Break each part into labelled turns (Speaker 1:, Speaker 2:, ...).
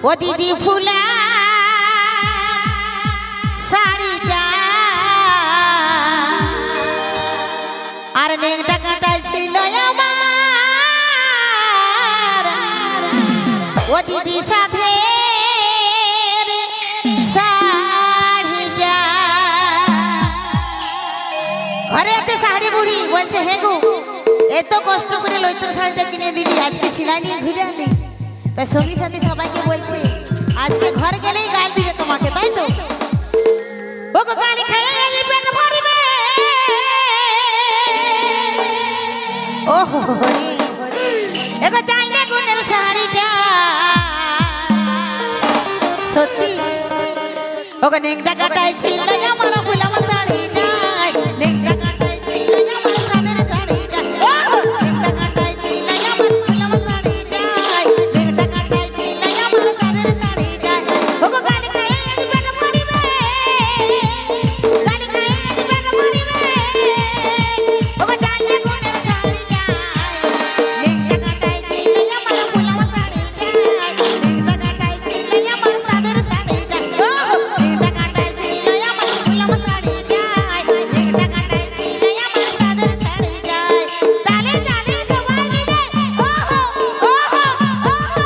Speaker 1: ও দিদি ফুলা শাড়িটা আর নেংটা কাটাই ছিল আমার ও দিদি সাথে শাড়িটা ঘরে এতে শাড়ি বুড়ি বলছে হে গো এত কষ্ট করে লইতর শাড়িটা কিনে দিলি আজকে ছিলাই নিয়ে ঘুরে আনি তাই সঙ্গী সাথী সবাইকে বলছে আজকে ঘর গেলেই গাল দিবে তোমাকে তাই তো ও গো গালি খাইয়ে এই পেট ভরিবে ও হরি এগো চাইলে গুণের শাড়িটা সত্যি ও গো নেংটা কাটাই ছিল আমার ফুলাম শাড়িটা নেংটা কাটাই ছিল আমার সাদের শাড়িটা নেংটা কাটাই ছিল আমার ফুলাম শাড়িটা নেংটা কাটাই ছিল আমার সাদের শাড়িটা ও গো গালি খাইয়ে এই পেট ভরিবে গালি খাইয়ে এই পেট ভরিবে ও গো চাইলে গুণের শাড়িটা নেংটা কাটাই ছিল আমার ফুলাম শাড়িটা নেংটা কাটাই ছিল আমার সাদের শাড়িটা নেংটা কাটাই ছিল আমার ফুলাম শাড়িটা নেংটা কাটাই ছিল আমার সাদের শাড়িটা তালে তালে সবাই মিলে ওহো ওহো ওহো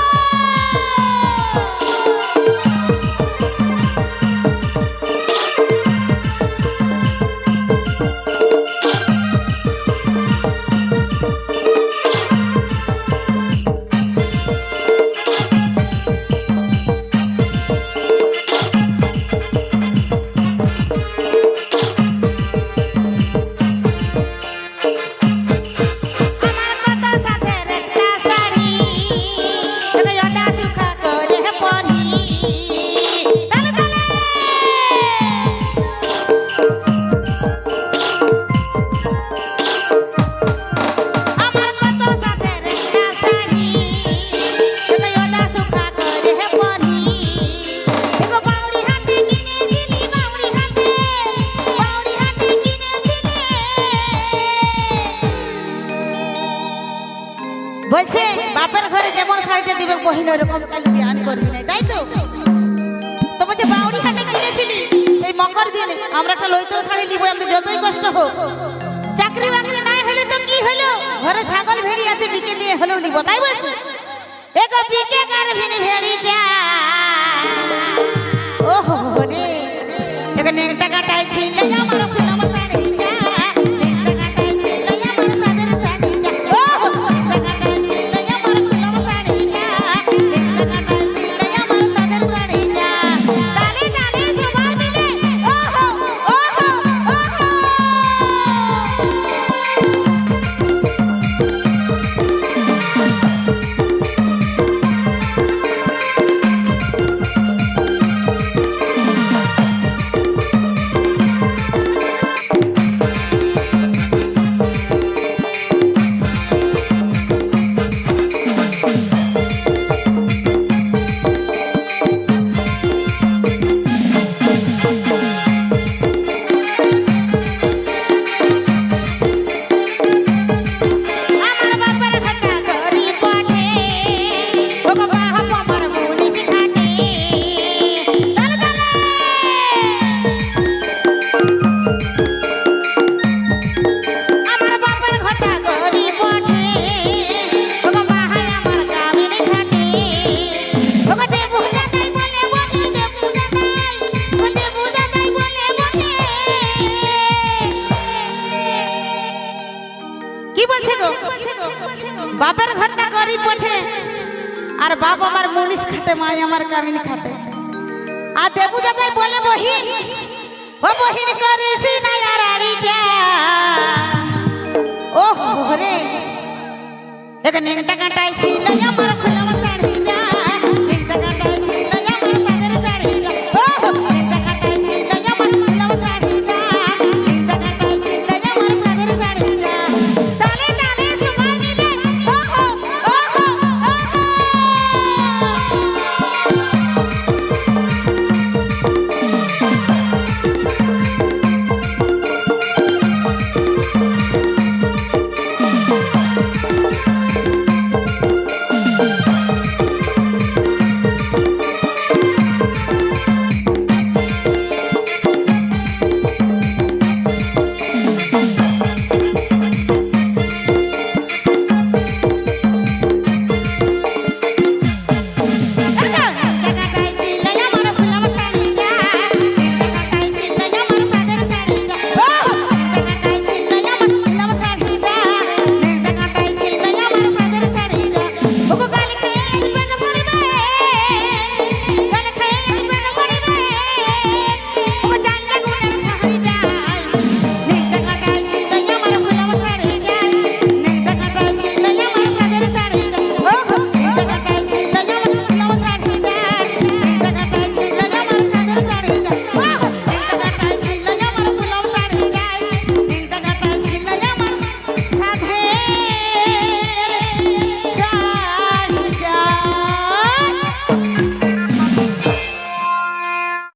Speaker 1: আমার কত সাথের একটা শাড়ি তোকে ওটা সুখা করে পরি তালে তালে আমার কত সাথের একটা শাড়ি তোকে ওটা সুখা করে পরি এগো বাউরি হাতে কিনেছিলি বাউরি হাতে কিনেছিলি বলছে বাপের ঘরে যেমন শাড়িটা দিবে বহিন ওরকম কালি বিয়ান করবি না তাই তো তো বলছে বাউরি হাটে কিনেছিলি সেই মকর দিনে আমরা একটা লইতর শাড়ি নিব আমাদের যতই কষ্ট হোক চাকরি বাকরি নাই হলে তো কি হলো ঘরে ছাগল ভেড়ি আছে বিকে নিয়ে হলেও নিব তাই বলছে এগো বিকে কার ভিনি ভেড়িটা ওহো রে এগো নেংটা কাটাই ছিল আমার ফুলাম শাড়িটা নেংটা কাটাই ছিল আমার সাদের শাড়িটা ওহো নেংটা কাটাই ছিল আমার ফুলাম শাড়িটা নেংটা কাটাই ছিল আমার সাদের শাড়িটা তালে তালে সবাই মিলে ওহো ওহো ওহো আমার বাবার ঘটা গরি পঠে ও গো বাপ আমার মুনিস খাটে তালে তালে আমার বাবার ঘটা গরি পঠে ও গো বাহাই আমার কামিনী খাটে ও গো দেবু দাদাই বলে বলে দেবু দাদাই ও দেবু দাদাই বলে বলে কি বলছে গো বাপের ঘরটা গরিব পঠে আর বাপ আমার মুনিশ খাটে মাই আমার কামিনী খাটে আর দেবু দাদাই বলে বহিন ও বহিন করিস না আর আড়িটা ওহো রে এখানে নেংটা কাটাই ছিল আমার ফুলাম শাড়িটা